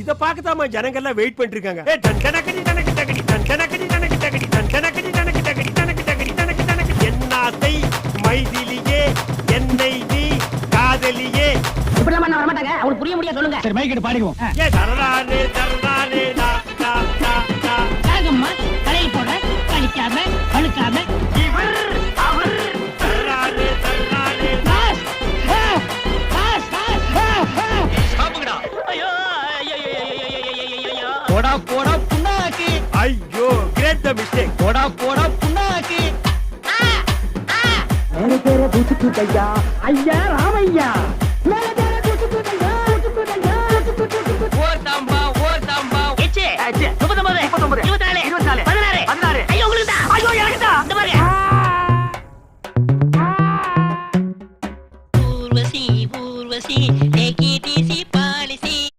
இத பார்க்கதாமா ஜனங்க எல்லாம் வெயிட் பண்ணிட்டு இருக்காங்க. ஏ டண்டனக்கடி டனக்கு டகடி டண்டனக்கடி டனக்கு டகடி டண்டனக்கடி டனக்கு டகடி டனக்கு டகடி டனக்கு டனக்கு என்னாசை மைதிலியே என்னை நீ காதலியே. இப்படி எல்லாம் வர மாட்டாங்க, அவங்களுக்கு புரிய முடியாது சொல்லுங்க. சரி மைக் எடுத்து பாடிக்குவோம். ஏ தரலானே தரலானே நா நா நா நா. ராகம்மா தலையில் போட கழிக்காம அழுக்காம இவர் அவர் தரலானே தரலானே நா. Boss boss boss boss. சாப்புங்கடா. ஐயோ ஐயோ போடா போடா புண்ணாக்கு. ஐயோ கிரேட் தி மிஸ்டேக். போடா போடா புண்ணாக்கு. मेरे तेरे बुझ की गैया अय्या रामैया मेरे